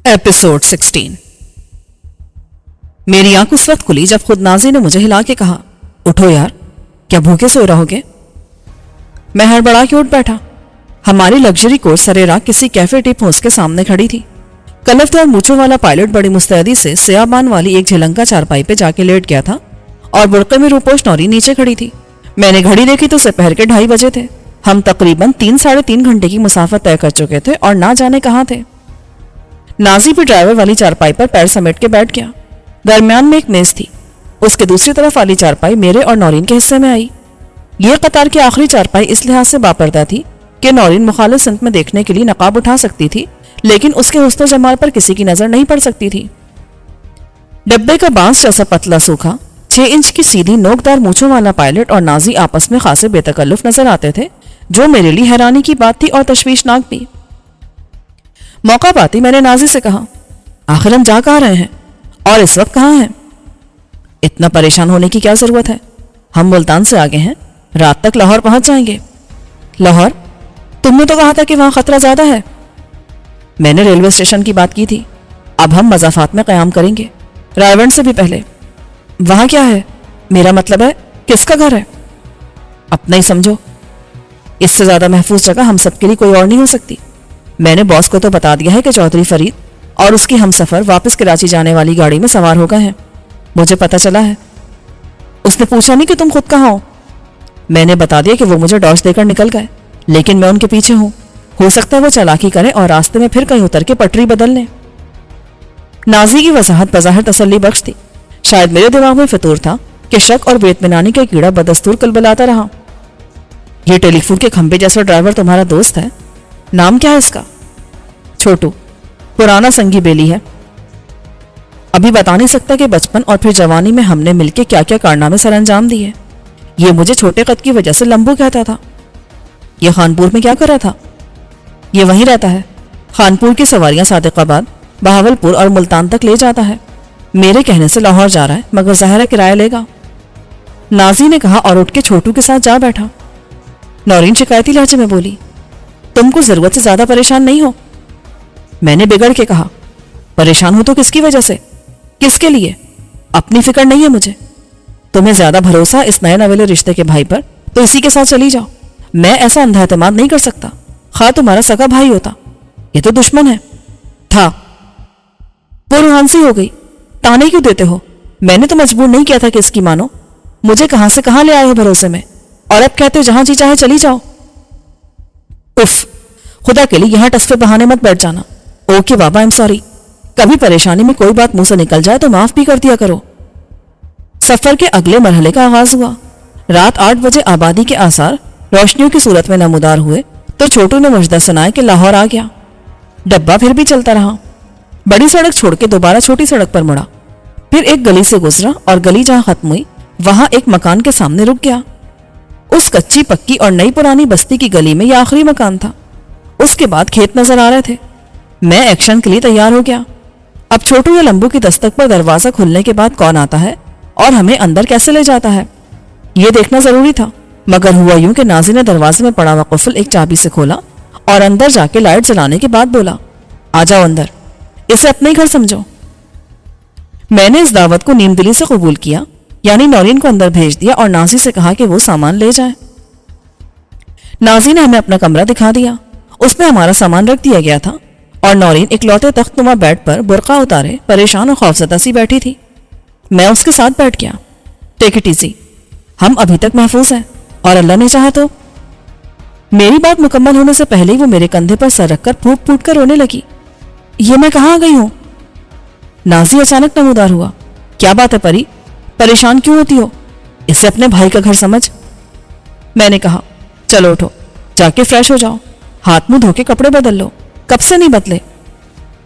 Episode 16। मेरी आंख उस वक्त खुली जब खुद नाजी ने मुझे हिला के कहा, उठो यार, क्या भूखे सो रहोगे? मैं हड़बड़ा के उठ बैठा। हमारी लग्जरी कोच सरेराह किसी कैफे टिप हाउस के सामने खड़ी थी। कलफदार मूंछों वाला पायलट बड़ी मुस्तैदी से सियाबान वाली एक झलंका चारपाई पे जाके लेट गया था और बुड़के में रूपोश नौरी नीचे खड़ी थी। मैंने घड़ी देखी तो दोपहर के 2:30 बजे थे। हम तकरीबन 3-3.5 घंटे की मुसाफर तय कर चुके थे और ना जाने कहाँ थे। नाजी भी ड्राइवर वाली चारपाई पर पैर समेट के बैठ गया। दरमियान में एक मेज थी। उसके दूसरी तरफ वाली चारपाई मेरे और नौरीन के हिस्से में आई। ये कतार की आखिरी चारपाई इस लिहाज से बापर्दा थी कि नौरीन मुखालिफ सिमत में देखने के लिए नकाब उठा सकती थी, लेकिन उसके हुस्न जमाल पर किसी की नजर नहीं पड़ सकती थी। डब्बे का बांस जैसा पतला सूखा 6 इंच की सीधी नोकदार मूंछों वाला पायलट और नाजी आपस में खासे बेतकल्लुफ नजर आते थे, जो मेरे लिए हैरानी की बात थी और तशवीशनाक भी। मौका पाती मैंने नाजी से कहा, आखिर हम जा कहाँ रहे हैं और इस वक्त कहाँ हैं? इतना परेशान होने की क्या जरूरत है? हम मुल्तान से आगे हैं, रात तक लाहौर पहुंच जाएंगे। लाहौर? तुमने तो कहा था कि वहां खतरा ज्यादा है। मैंने रेलवे स्टेशन की बात की थी। अब हम मजाफात में कयाम करेंगे, रायवंड से भी पहले। वहां क्या है? मेरा मतलब है किसका घर है? अपना ही समझो। इससे ज्यादा महफूज जगह हम सबके लिए कोई और नहीं हो सकती। मैंने बॉस को तो बता दिया है कि चौधरी फरीद और उसकी हमसफर वापस कराची जाने वाली गाड़ी में सवार हो गए हैं। मुझे पता चला है। उसने पूछा नहीं कि तुम खुद कहाँ हो? मैंने बता दिया कि वो मुझे डॉज देकर निकल गए, लेकिन मैं उनके पीछे हूं। हो सकता है वो चालाकी करें और रास्ते में फिर कहीं उतर के पटरी बदल लें। नाजी की वजाहत बज़ाहिर तसल्ली बख्श थी। शायद मेरे दिमाग में फितूर था कि शक और बेइत्मीनानी का कीड़ा बदस्तूर कलबलाता रहा। ये टेलीफोन के खंभे जैसा ड्राइवर तुम्हारा दोस्त है? नाम क्या है इसका? छोटू। पुराना संगी बेली है। अभी बता नहीं सकता कि बचपन और फिर जवानी में हमने मिलकर क्या क्या कारनामे सर अंजाम दिए। ये मुझे छोटे कद की वजह से लंबू कहता था। ये खानपुर में क्या कर रहा था? ये वहीं रहता है। खानपुर की सवारियां सादिकाबाद, बहावलपुर और मुल्तान तक ले जाता है। मेरे कहने से लाहौर जा रहा है, मगर ज़ाहिर किराया लेगा। नाजी ने कहा और उठ के छोटू के साथ जा बैठा। नौरीन शिकायती लहजे में बोली, तुमको जरूरत से ज्यादा परेशान नहीं हो? मैंने बिगड़ के कहा, परेशान हो तो किसकी वजह से, किसके लिए? अपनी फिक्र नहीं है मुझे। तुम्हें ज्यादा भरोसा इस नए नवेले रिश्ते के भाई पर, तो इसी के साथ चली जाओ। मैं ऐसा अंधा एतमाद नहीं कर सकता। खा तुम्हारा सगा भाई होता, ये तो दुश्मन है। था वो रूहानसी हो गई। ताने क्यों देते हो? मैंने तो मजबूर नहीं किया था कि इसकी मानो। मुझे कहां से कहां ले आए हो भरोसे में, और अब कहते हो जहां जी चाहे चली जाओ। उफ, खुदा के लिए यहां टस्फे बहाने मत बैठ जाना। Okay Baba, I am sorry. कभी परेशानी में कोई बात मुंह से निकल जाए तो माफ भी कर दिया करो। सफर के अगले मरहले का आगाज हुआ। रात 8 बजे आबादी के आसार रोशनियों की सूरत में नमूदार हुए तो छोटू ने मुझदा सुनाया कि लाहौर आ गया। डब्बा फिर भी चलता रहा। बड़ी सड़क छोड़ के दोबारा छोटी सड़क पर मुड़ा, फिर एक गली से गुजरा और गली जहां खत्म हुई वहां एक मकान के सामने रुक गया। उस कच्ची पक्की और नई पुरानी बस्ती की गली में यह आखिरी मकान था। उसके बाद खेत नजर आ रहे थे। मैं एक्शन के लिए तैयार हो गया। अब छोटू या लंबू की दस्तक पर दरवाजा खुलने के बाद कौन आता है और हमें अंदर कैसे ले जाता है, यह देखना जरूरी था। मगर हुआ यूं कि नाजी ने दरवाजे में पड़ा हुआ कुफल एक चाबी से खोला और अंदर जाके लाइट जलाने के बाद बोला, आ जाओ अंदर, इसे अपने ही घर समझो। मैंने इस दावत को नीमदिली से कबूल किया, यानी नौरीन को अंदर भेज दिया और नाजी से कहा कि वो सामान ले जाए। नाजी ने हमें अपना कमरा दिखा दिया। उसमें हमारा सामान रख दिया गया था और नौरीन एक लौटे तख्तनुमा बेड पर बुर्का उतारे परेशान और खौफजदा सी बैठी थी। मैं उसके साथ बैठ गया। टेक इट इजी, हम अभी तक महफूज हैं और अल्लाह ने चाहा तो। मेरी बात मुकम्मल होने से पहले ही वो मेरे कंधे पर सर रखकर फूट फूट कर रोने लगी। ये मैं कहाँ आ गई हूँ? नाजी अचानक नमूदार हुआ। क्या बात है परी, परेशान क्यों होती हो? इसे अपने भाई का घर समझ। मैंने कहा, चलो उठो, जाके फ्रेश हो जाओ, हाथ मुंह धो के कपड़े बदल लो। कब से नहीं बदले?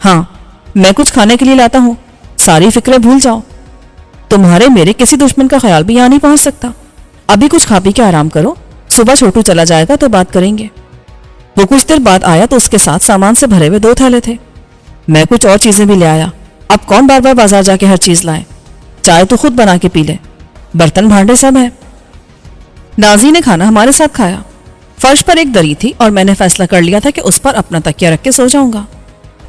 हाँ, मैं कुछ खाने के लिए लाता हूँ, सारी फिक्रें भूल जाओ। तुम्हारे मेरे किसी दुश्मन का ख्याल भी यहाँ नहीं पहुंच सकता। अभी कुछ खा पी के आराम करो, सुबह छोटू चला जाएगा तो बात करेंगे। वो कुछ देर बाद आया तो उसके साथ सामान से भरे हुए 2 थैले थे। मैं कुछ और चीजें भी ले आया। अब कौन बार बार बाजार जाके हर चीज लाए? चाय तो खुद बना के पी ले, बर्तन भांडे सब है। नाजी ने खाना हमारे साथ खाया। फर्श पर एक दरी थी और मैंने फैसला कर लिया था कि उस पर अपना तकिया रख के सो जाऊंगा।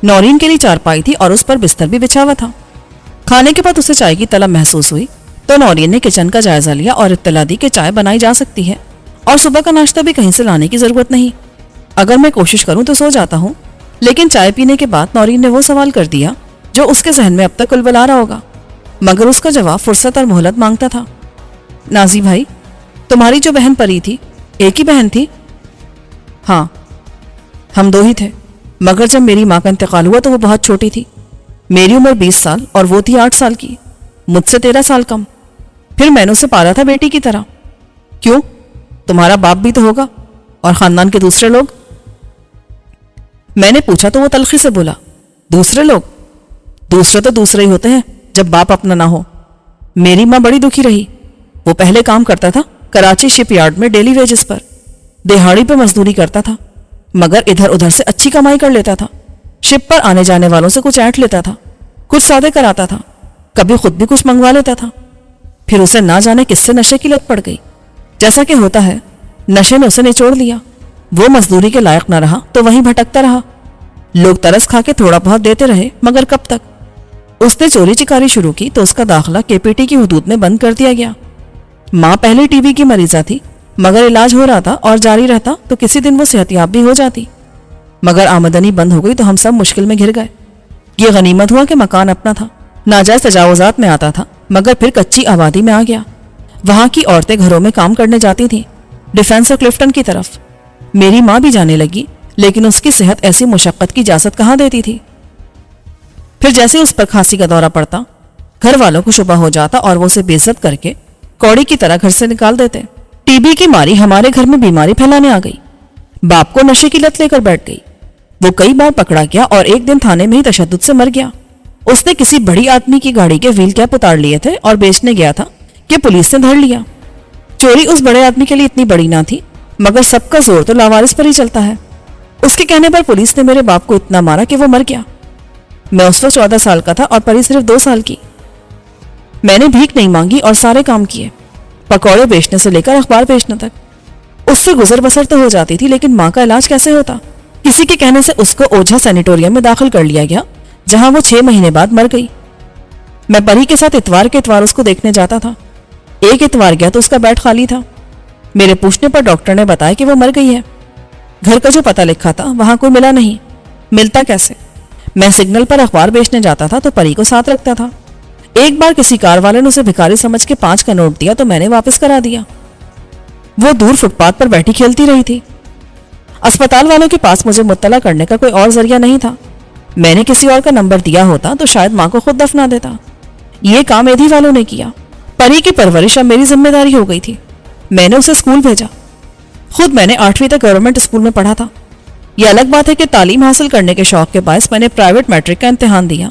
नौरीन के लिए चारपाई थी और उस पर बिस्तर भी बिछा हुआ था। खाने के बाद उसे चाय की तलब महसूस हुई तो नौरीन ने किचन का जायजा लिया और इत्तला दी कि चाय बनाई जा सकती है और सुबह का नाश्ता भी कहीं से लाने की जरूरत नहीं, अगर मैं कोशिश करूं तो सो जाता हूं। लेकिन चाय पीने के बाद नौरीन ने वो सवाल कर दिया जो उसके जहन में अब तक उलबला रहा होगा, मगर उसका जवाब फुर्सत और मोहलत मांगता था। नाजी भाई, तुम्हारी जो बहन परी थी, एक ही बहन थी? हाँ, हम दो ही थे, मगर जब मेरी माँ का इंतकाल हुआ तो वो बहुत छोटी थी। मेरी उम्र 20 साल और वो थी 8 साल की, मुझसे 13 साल कम। फिर मैंने उसे पाला था बेटी की तरह। क्यों, तुम्हारा बाप भी तो होगा और खानदान के दूसरे लोग? मैंने पूछा तो वो तलखी से बोला, दूसरे लोग? दूसरे तो दूसरे ही होते हैं जब बाप अपना ना हो। मेरी माँ बड़ी दुखी रही। वो पहले काम करता था कराची शिपयार्ड में डेली वेजेस पर, दिहाड़ी पे मजदूरी करता था, मगर इधर उधर से अच्छी कमाई कर लेता था। शिप पर आने जाने वालों से कुछ ऐंठ लेता था, कुछ सौदे कराता था, कभी खुद भी कुछ मंगवा लेता था। फिर उसे ना जाने किससे नशे की लत पड़ गई। जैसा कि होता है, नशे ने उसे निचोड़ लिया। वो मजदूरी के लायक न रहा तो वहीं भटकता रहा। लोग तरस खा के थोड़ा बहुत देते रहे, मगर कब तक? उसने चोरी चिकारी शुरू की तो उसका दाखिला केपीटी की हुदूद में बंद कर दिया गया। माँ पहले टीबी की मरीजा थी, मगर इलाज हो रहा था और जारी रहता तो किसी दिन वो सेहतियाब भी हो जाती, मगर आमदनी बंद हो गई तो हम सब मुश्किल में घिर गए। ये गनीमत हुआ कि मकान अपना था, नाजायज तजावुजात में आता था, मगर फिर कच्ची आबादी में आ गया। वहां की औरतें घरों में काम करने जाती थीं, डिफेंस और क्लिफ्टन की तरफ। मेरी माँ भी जाने लगी, लेकिन उसकी सेहत ऐसी मुशक्कत की इजाजत कहाँ देती थी। फिर जैसे उस पर खांसी का दौरा पड़ता, घर वालों को शुबा हो जाता और वो उसे बेइज्जत करके कौड़ी की तरह घर से निकाल देते। टीबी की मारी हमारे घर में बीमारी फैलाने आ गई। बाप को नशे की लत लेकर बैठ गई। वो कई बार पकड़ा गया और एक दिन थाने में ही तशद्दुद से मर गया। उसने किसी बड़ी आदमी की गाड़ी के व्हील कैप उतार लिए थे और बेचने गया था कि पुलिस ने धर लिया। चोरी उस बड़े आदमी के लिए इतनी बड़ी ना थी, मगर सबका जोर तो लावारिस पर ही चलता है। उसके कहने पर पुलिस ने मेरे बाप को इतना मारा कि वो मर गया। मैं उस वक्त 14 साल का था और परी सिर्फ 2 साल की। मैंने भीख नहीं मांगी और सारे काम किए, पकौड़े बेचने से लेकर अखबार बेचने तक। उससे गुजर बसर तो हो जाती थी, लेकिन माँ का इलाज कैसे होता? किसी के कहने से उसको ओझा सैनिटोरियम में दाखिल कर लिया गया, जहां वो 6 महीने बाद मर गई। मैं परी के साथ इतवार के इतवार उसको देखने जाता था। एक इतवार गया तो उसका बेड खाली था। मेरे पूछने पर डॉक्टर ने बताया कि वो मर गई है। घर का जो पता लिखा था वहां कोई मिला नहीं। मिलता कैसे? मैं सिग्नल पर अखबार बेचने जाता था तो परी को साथ रखता था। एक बार किसी कार वाले ने उसे भिखारी समझ के 5 का नोट दिया तो मैंने वापस करा दिया। वो दूर फुटपाथ पर बैठी खेलती रही थी। अस्पताल वालों के पास मुझे मुत्तला करने का कोई और जरिया नहीं था। मैंने किसी और का नंबर दिया होता तो शायद माँ को खुद दफना देता। ये काम एधी वालों ने किया। परी की परवरिश अब मेरी जिम्मेदारी हो गई थी। मैंने उसे स्कूल भेजा। खुद मैंने 8वीं तक गवर्नमेंट स्कूल में पढ़ा था। यह अलग बात है कि तालीम हासिल करने के शौक के बायस मैंने प्राइवेट मैट्रिक का इम्तिहान दिया,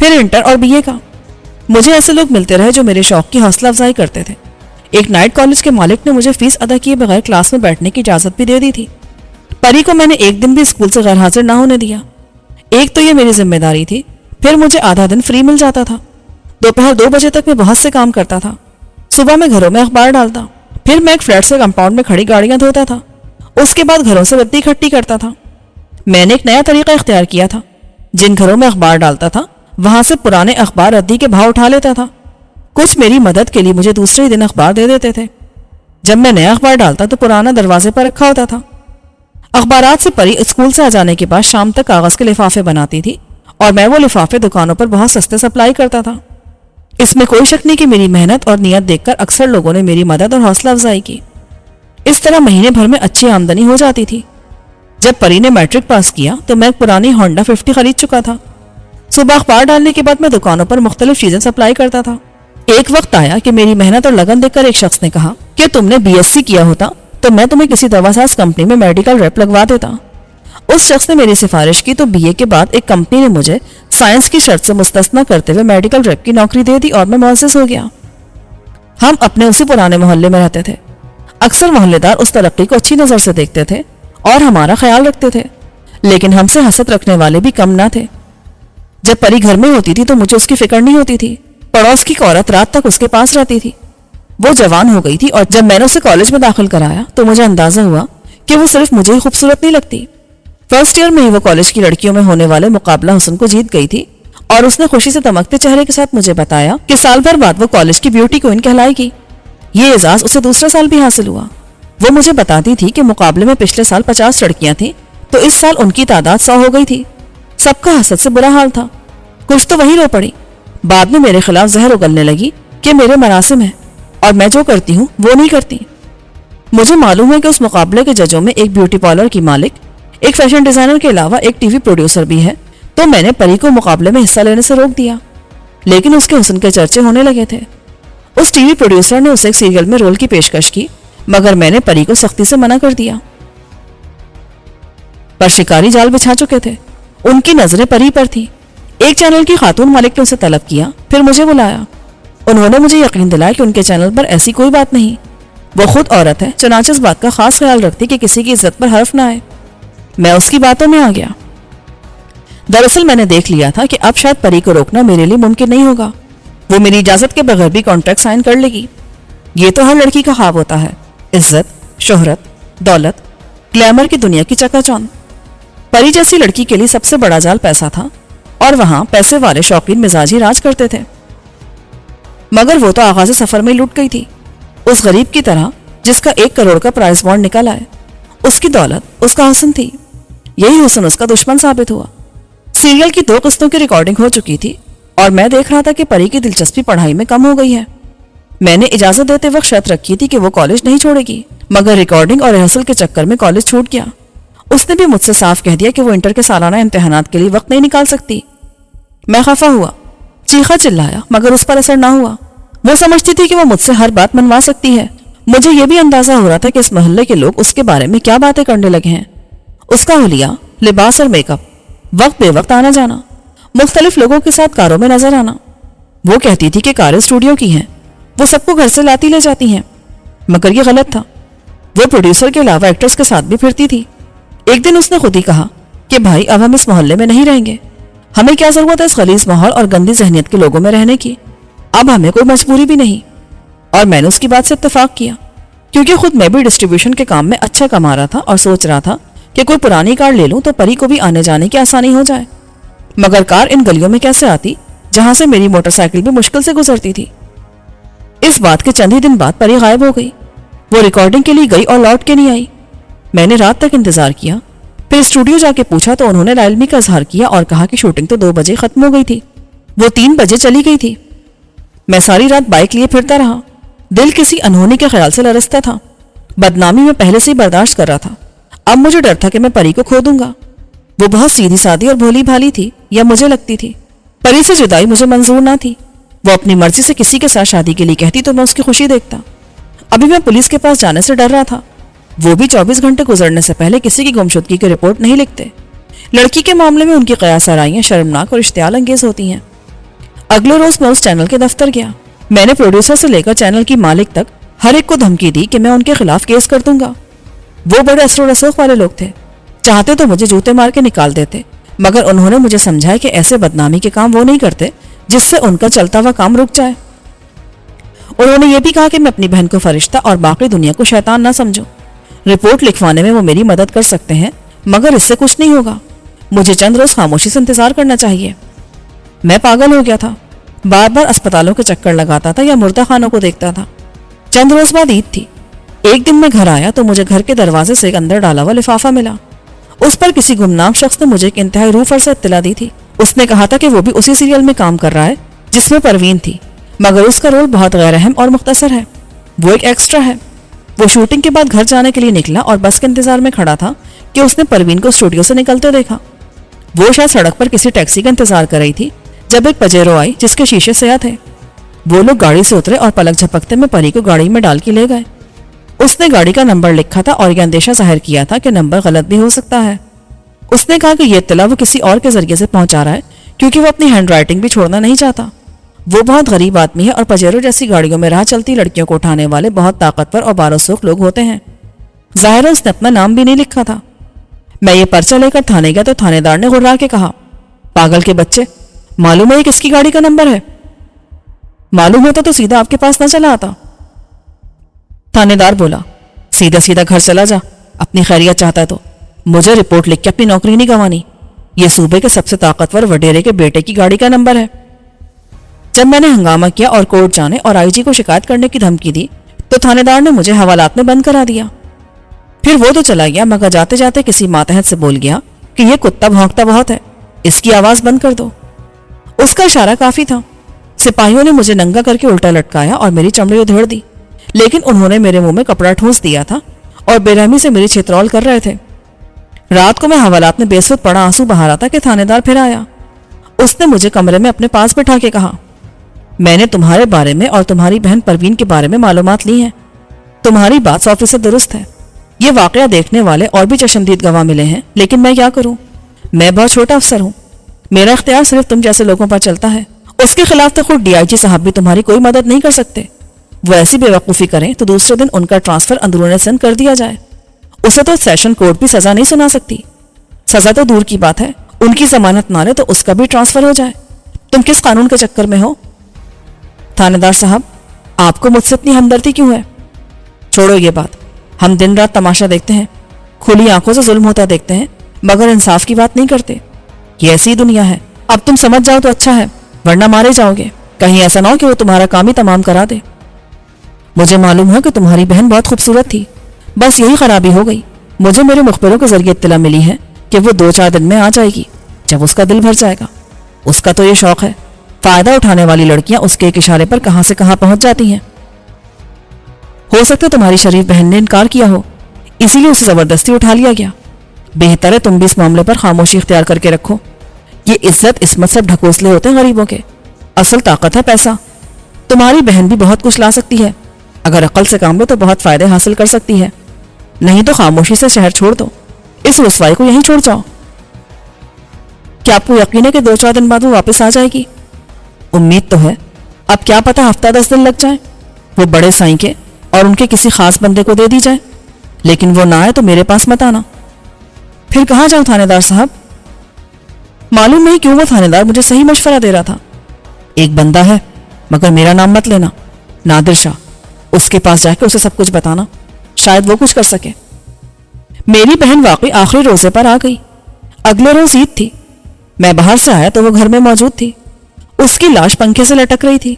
फिर इंटर और बीए का। मुझे ऐसे लोग मिलते रहे जो मेरे शौक की हौसला अफजाई करते थे। एक नाइट कॉलेज के मालिक ने मुझे फीस अदा किए बगैर क्लास में बैठने की इजाजत भी दे दी थी। परी को मैंने एक दिन भी स्कूल से गैर हाजिर ना होने दिया। एक तो ये मेरी जिम्मेदारी थी, फिर मुझे आधा दिन फ्री मिल जाता था। दोपहर 2 बजे तक मैं बहुत से काम करता था। सुबह मैं घरों में अखबार डालता, फिर मैं एक फ्लैट से कंपाउंड में खड़ी गाड़ियां धोता था। उसके बाद घरों से रद्दी इकट्ठी करता था। मैंने एक नया तरीका इख्तियार किया था। जिन घरों में अखबार डालता था वहां से पुराने अखबार रद्दी के भाव उठा लेता था। कुछ मेरी मदद के लिए मुझे दूसरे ही दिन अखबार दे देते थे। जब मैं नया अखबार डालता तो पुराना दरवाजे पर रखा होता था। अखबारात से परी स्कूल से आ जाने के बाद शाम तक कागज के लिफाफे बनाती थी और मैं वो लिफाफे दुकानों पर बहुत सस्ते सप्लाई करता था। इसमें कोई शक नहीं कि मेरी मेहनत और नियत देखकर अक्सर लोगों ने मेरी मदद और हौसला अफजाई की। इस तरह महीने भर में अच्छी आमदनी हो जाती थी। जब परी ने मैट्रिक पास किया तो मैं पुरानी होंडा 50 खरीद चुका था। सुबह अखबार डालने के बाद मैं दुकानों पर मुख्तलिफ चीजें सप्लाई करता था। एक वक्त आया कि मेरी मेहनत और लगन देखकर एक शख्स ने कहा कि तुमने बीएससी किया होता तो मैं तुम्हें किसी दवासाज कंपनी में मेडिकल रेप लगवा देता। उस शख्स ने मेरी सिफारिश की तो बीए के बाद एक कंपनी ने मुझे साइंस की शर्त से मुस्तस्ना करते हुए मेडिकल रेप की नौकरी दे दी और मैं मुअज़्ज़िज़ हो गया। हम अपने उसी पुराने मोहल्ले में रहते थे। अक्सर मोहल्लेदार उस तरक्की को अच्छी नजर से देखते थे और हमारा ख्याल रखते थे, लेकिन हमसे हसद रखने वाले भी कम ना थे। जब परी घर में होती थी तो मुझे उसकी फिक्र नहीं होती थी। पड़ोस की औरत रात तक उसके पास रहती थी। वो जवान हो गई थी और जब मैंने उसे कॉलेज में दाखिल कराया तो मुझे अंदाजा हुआ कि वो सिर्फ मुझे ही खूबसूरत नहीं लगती, فرسٹ ایئر میں ہی وہ کالج کی لڑکیوں میں ہونے والے مقابلہ حسن کو جیت گئی تھی اور اس نے خوشی سے دمکتے چہرے کے ساتھ مجھے بتایا کہ سال بھر بعد وہ کالج کی بیوٹی کوئین کہلائے گی۔ یہ اعزاز اسے دوسرا سال بھی حاصل ہوا۔ وہ مجھے بتاتی تھی کہ مقابلے میں پچھلے سال 50 لڑکیاں تھیں تو اس سال ان کی تعداد 100 ہو گئی تھی۔ سب کا حسد سے برا حال تھا۔ کچھ تو وہی رو پڑی۔ بعد میں میرے خلاف زہر اگلنے لگی کہ میرے مراسم ہیں اور میں جو کرتی ہوں وہ نہیں کرتی۔ مجھے معلوم ہے کہ اس مقابلے کے ججوں میں ایک بیوٹی پارلر کی مالک، ایک فیشن ڈیزائنر کے علاوہ ایک ٹی وی پروڈیوسر بھی ہے، تو میں نے پری کو مقابلے میں حصہ لینے سے روک دیا، لیکن اس کے حسن کے چرچے ہونے لگے تھے۔ اس ٹی وی پروڈیوسر نے اسے ایک سیریل میں رول کی پیشکش کی، مگر میں نے پری کو سختی سے منع کر دیا۔ پر شکاری جال بچھا چکے تھے۔ ان کی نظریں پری پر تھی۔ ایک چینل کی خاتون مالک نے اسے طلب کیا، پھر مجھے بلایا۔ انہوں نے مجھے یقین دلایا کہ ان کے چینل پر ایسی کوئی بات نہیں۔ وہ خود عورت ہے، چنانچہ اس بات کا خاص خیال رکھتی کہ کسی کی عزت پر حرف نہ آئے۔ میں اس کی باتوں میں آ گیا۔ دراصل میں نے دیکھ لیا تھا کہ اب شاید پری کو روکنا میرے لیے ممکن نہیں ہوگا۔ وہ میری اجازت کے بغیر بھی کانٹریکٹ سائن کر لے گی۔ یہ تو ہر لڑکی کا خواب ہوتا ہے، عزت، شہرت، دولت، گلیمر کی دنیا کی چکا چوند۔ پری جیسی لڑکی کے لیے سب سے بڑا جال پیسہ تھا، اور وہاں پیسے والے شوقین مزاج ہی راج کرتے تھے۔ مگر وہ تو آغاز سفر میں لٹ گئی تھی، اس غریب کی طرح جس کا 1 کروڑ کا پرائز بانڈ نکل آئے۔ اس کی دولت اس کا حسن تھی، یہی حسن اس کا دشمن ثابت ہوا۔ سیریل کی 2 قسطوں کی ریکارڈنگ ہو چکی تھی اور میں دیکھ رہا تھا کہ پری کی دلچسپی پڑھائی میں کم ہو گئی ہے۔ میں نے اجازت دیتے وقت شرط رکھی تھی کہ وہ کالج نہیں چھوڑے گی، مگر ریکارڈنگ اور ریہرسل کے چکر میں کالج چھوٹ گیا۔ اس نے بھی مجھ سے صاف کہہ دیا کہ وہ انٹر کے سالانہ امتحانات کے لیے وقت نہیں نکال سکتی۔ میں خفا ہوا، چیخا چلایا، مگر اس پر اثر نہ ہوا۔ وہ سمجھتی تھی کہ وہ مجھ سے ہر بات منوا سکتی ہے۔ مجھے یہ بھی اندازہ ہو رہا تھا کہ اس محلے کے لوگ اس کے بارے میں کیا باتیں کرنے لگے ہیں۔ اس کا حلیہ، لباس اور میک اپ، وقت بے وقت آنا جانا، مختلف لوگوں کے ساتھ کاروں میں نظر آنا۔ وہ کہتی تھی کہ کاریں اسٹوڈیو کی ہیں، وہ سب کو گھر سے لاتی لے جاتی ہیں، مگر یہ غلط تھا۔ وہ پروڈیوسر کے علاوہ ایکٹرز کے ساتھ بھی پھرتی تھی۔ ایک دن اس نے خود ہی کہا کہ بھائی اب ہم اس محلے میں نہیں رہیں گے، ہمیں کیا ضرورت ہے اس غلیظ ماحول اور گندی ذہنیت کے لوگوں میں رہنے کی، اب ہمیں کوئی مجبوری بھی نہیں۔ اور میں نے اس کی بات سے اتفاق کیا، کیونکہ خود میں بھی ڈسٹریبیوشن کے کام میں اچھا کما رہا تھا اور سوچ رہا تھا کہ کوئی پرانی کار لے لوں تو پری کو بھی آنے جانے کی آسانی ہو جائے۔ مگر کار ان گلیوں میں کیسے آتی جہاں سے میری موٹر سائیکل بھی مشکل سے گزرتی تھی۔ اس بات کے چند ہی دن بعد پری غائب ہو گئی۔ وہ ریکارڈنگ کے لیے گئی اور لوٹ کے نہیں آئی۔ میں نے رات تک انتظار کیا، پھر اسٹوڈیو جا کے پوچھا تو انہوں نے لا علمی کا اظہار کیا اور کہا کہ شوٹنگ تو 2 بجے ختم ہو گئی تھی، وہ 3 بجے چلی گئی تھی۔ میں ساری رات بائک لیے پھرتا رہا، دل کسی انہونی کے خیال سے لرزتا تھا۔ بدنامی میں پہلے سے ہی برداشت کر رہا تھا، اب مجھے ڈر تھا کہ میں پری کو کھو دوں گا۔ وہ بہت سیدھی سادی اور بھولی بھالی تھی، یا مجھے لگتی تھی۔ پری سے جدائی مجھے منظور نہ تھی۔ وہ اپنی مرضی سے کسی کے ساتھ شادی کے لیے کہتی تو میں اس کی خوشی دیکھتا۔ ابھی میں پولیس کے پاس جانے سے ڈر رہا تھا، وہ بھی 24 گھنٹے گزرنے سے پہلے کسی کی گمشدگی کی رپورٹ نہیں لکھتے۔ لڑکی کے معاملے میں ان کی قیاس آرائیاں شرمناک اور اشتعال انگیز ہوتی ہیں۔ اگلے روز میں اس چینل کے دفتر گیا۔ میں نے پروڈیوسر سے لے کر چینل کی مالک تک ہر ایک کو دھمکی دی کہ میں ان کے خلاف کیس کر دوں گا۔ وہ بڑے اثر و رسوخ والے لوگ تھے، چاہتے تو مجھے جوتے مار کے نکال دیتے، مگر انہوں نے مجھے سمجھایا کہ ایسے بدنامی کے کام وہ نہیں کرتے جس سے ان کا چلتا ہوا کام رک جائے۔ انہوں نے یہ بھی کہا کہ میں اپنی بہن کو فرشتہ اور باقی دنیا کو شیطان نہ سمجھوں۔ رپورٹ لکھوانے میں وہ میری مدد کر سکتے ہیں، مگر اس سے کچھ نہیں ہوگا۔ مجھے چند روز خاموشی سے انتظار کرنا چاہیے۔ میں پاگل ہو گیا تھا، بار بار اسپتالوں کے چکر لگاتا تھا یا مردہ خانوں کو دیکھتا تھا۔ چند روز بعد عید تھی۔ ایک دن میں گھر آیا تو مجھے گھر کے دروازے سے ایک اندر ڈالا ہوا لفافہ ملا۔ اس پر کسی گمنام شخص نے مجھے ایک انتہائی روح فرسا اطلاع دی تھی۔ اس نے کہا تھا کہ وہ بھی اسی سیریل میں کام کر رہا ہے جس میں پروین تھی، مگر اس کا رول بہت غیر اہم اور مختصر ہے، وہ ایک ایکسٹرا ہے۔ وہ شوٹنگ کے بعد گھر جانے کے لیے نکلا اور بس کے انتظار میں کھڑا تھا کہ اس نے پروین کو اسٹوڈیو سے نکلتے دیکھا۔ وہ شاید سڑک پر کسی ٹیکسی کا انتظار کر رہی تھی جب ایک پجیرو آئی جس کے شیشے سیاہ تھے۔ وہ لوگ گاڑی سے اترے اور پلک جھپکتے میں پری کو گاڑی میں ڈال کے لے گئے۔ اس نے گاڑی کا نمبر لکھا تھا اور یہ اندیشہ ظاہر کیا تھا کہ نمبر غلط بھی ہو سکتا ہے۔ اس نے کہا کہ یہ اطلاع وہ کسی اور کے ذریعے سے پہنچا رہا ہے کیونکہ وہ اپنی ہینڈ رائٹنگ بھی چھوڑنا نہیں چاہتا۔ وہ بہت غریب آدمی ہے اور پجیرو جیسی گاڑیوں میں راہ چلتی لڑکیوں کو اٹھانے والے بہت طاقتور اور بارسوخ لوگ ہوتے ہیں۔ ظاہر ہے اس نے اپنا نام بھی نہیں لکھا تھا۔ میں یہ پرچہ لے کر تھانے گیا تو تھانے دار نے غرا کے کہا، پاگل کے بچے، معلوم ہے یہ کس کی گاڑی کا نمبر ہے؟ معلوم ہوتا تو سیدھا آپ کے پاس نہ چلا آتا۔ تھانے دار بولا، سیدھا سیدھا گھر چلا جا، اپنی خیریت چاہتا ہے تو मुझे रिपोर्ट लिख के अपनी नौकरी नहीं गंवानी। ये सूबे के सबसे ताकतवर वडेरे के बेटे की गाड़ी का नंबर है। जब मैंने हंगामा किया और कोर्ट जाने और आईजी को शिकायत करने की धमकी दी तो थानेदार ने मुझे हवालात में बंद करा दिया। फिर वो तो चला गया, मगर जाते जाते किसी मातहत से बोल गया कि ये कुत्ता भौंकता बहुत है, इसकी आवाज बंद कर दो। उसका इशारा काफी था। सिपाहियों ने मुझे नंगा करके उल्टा लटकाया और मेरी चमड़ी उधेड़ दी, लेकिन उन्होंने मेरे मुंह में कपड़ा ठूंस दिया था और बेरहमी से मेरी छितरौल कर रहे थे। रात को मैं हवालात में बेसुध पड़ा आंसू बहा रहा था कि थानेदार फिर आया। उसने मुझे कमरे में अपने पास बिठा के कहा, मैंने तुम्हारे बारे में और तुम्हारी बहन परवीन के बारे में मालूमात ली हैं। तुम्हारी बात 100% दुरुस्त है। ये वाकया देखने वाले और भी चशमदीद गवाह मिले हैं, लेकिन मैं क्या करूं? मैं बहुत छोटा अफसर हूं। मेरा इख्तियार सिर्फ तुम जैसे लोगों पर चलता है। उसके खिलाफ तो खुद डीआईजी साहब भी तुम्हारी कोई मदद नहीं कर सकते। वो ऐसी बेवकूफ़ी करें तो दूसरे दिन उनका ट्रांसफर अंदरूनी सिंध कर दिया जाए। उसे तो सेशन कोर्ट भी सजा नहीं सुना सकती। सजा तो दूर की बात है, उनकी जमानत ना ले तो उसका भी ट्रांसफर हो जाए। तुम किस कानून के चक्कर में हो? थानेदार साहब, आपको मुझसे इतनी हमदर्दी क्यों है? छोड़ो ये बात। हम दिन रात तमाशा देखते हैं, खुली आंखों से जुल्म होता देखते हैं, मगर इंसाफ की बात नहीं करते। ये ऐसी दुनिया है। अब तुम समझ जाओ तो अच्छा है, वरना मारे जाओगे। कहीं ऐसा ना हो कि वो तुम्हारा काम ही तमाम करा दे। मुझे मालूम है कि तुम्हारी बहन बहुत खूबसूरत थी, बस यही खराबी हो गई। मुझे मेरे मुखबिरों के जरिए इत्तला मिली है कि वो 2-4 दिन में आ जाएगी, जब उसका दिल भर जाएगा। उसका तो ये शौक है, फायदा उठाने वाली लड़कियां उसके एक इशारे पर कहां से कहां पहुंच जाती हैं। हो सकता है तुम्हारी शरीफ बहन ने इनकार किया हो, इसीलिए उसे जबरदस्ती उठा लिया गया। बेहतर है तुम भी इस मामले पर खामोशी इख्तियार करके रखो। ये इज्जत इस्मत सब ढकोसले होते हैं गरीबों के, असल ताकत है पैसा। तुम्हारी बहन भी बहुत कुछ ला सकती है, अगर अकल से काम लो तो बहुत फायदे हासिल कर सकती है। नहीं तो खामोशी से शहर छोड़ दो, इस रुसवाई को यहीं छोड़ जाओ। क्या आपको यकीन है कि 2-4 दिन बाद वो वापस आ जाएगी? उम्मीद तो है, अब क्या पता हफ्ता 10 दिन लग जाए। वो बड़े साईं के और उनके किसी खास बंदे को दे दी जाए, लेकिन वो ना आए तो मेरे पास मत आना। फिर कहाँ जाऊं थानेदार साहब? मालूम नहीं क्यों वो थानेदार मुझे सही मशवरा दे रहा था। एक बंदा है, मगर मेरा नाम मत लेना, नादिर शाह। उसके पास जाकर उसे सब कुछ बताना, शायद वो कुछ कर सके। मेरी बहन वाकई आखिरी रोजे पर आ गई। अगले रोज ईद थी। मैं बाहर से आया तो वो घर में मौजूद थी। उसकी लाश पंखे से लटक रही थी।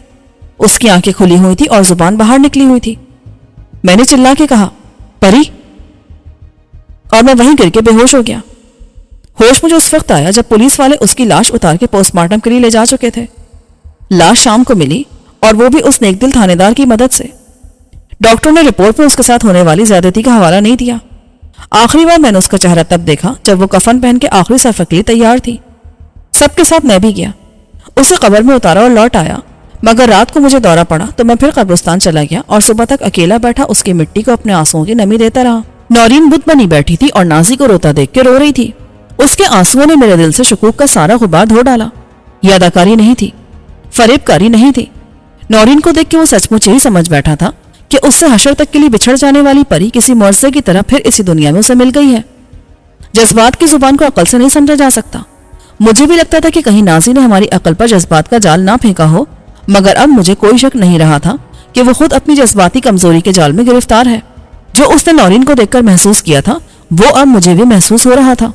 उसकी आंखें खुली हुई थी और जुबान बाहर निकली हुई थी। मैंने चिल्ला के कहा, परी, और मैं वहीं गिर के बेहोश हो गया। होश मुझे उस वक्त आया जब पुलिस वाले उसकी लाश उतार के पोस्टमार्टम के लिए ले जा चुके थे। लाश शाम को मिली, और वो भी उस नेकदिल थानेदार की मदद से। डॉक्टर ने रिपोर्ट में उसके साथ होने वाली ज्यादती का हवाला नहीं दिया। आखिरी बार मैंने उसका चेहरा तब देखा जब वो कफन पहन के आखिरी सफर के लिए तैयार थी। सबके साथ मैं भी गया, उसे कब्र में उतारा और लौट आया। मगर रात को मुझे दौरा पड़ा तो मैं फिर कब्रिस्तान चला गया और सुबह तक अकेला बैठा उसकी मिट्टी को अपने आंसुओं की नमी देता रहा। नौरीन बुत बनी बैठी थी और नाजी को रोता देख के रो रही थी। उसके आंसुओं ने मेरे दिल से शकूक का सारा गुबार धो डाला। ये अदाकारी नहीं थी, फरेबकारी नहीं थी। नौरीन को देख के वो सचमुच यही समझ बैठा था कि उससे हशर तक के लिए बिछड़ जाने वाली परी किसी मुअज्जे की तरह फिर इसी दुनिया में उसे मिल गई है। जज्बात की जुबान को अकल से नहीं समझा जा सकता। मुझे भी लगता था कि कहीं नाजी ने हमारी अकल पर जज्बात का जाल ना फेंका हो, मगर अब मुझे कोई शक नहीं रहा था कि वो खुद अपनी जज्बाती कमजोरी के जाल में गिरफ्तार है। जो उसने नौरीन को देखकर महसूस किया था, वो अब मुझे भी महसूस हो रहा था।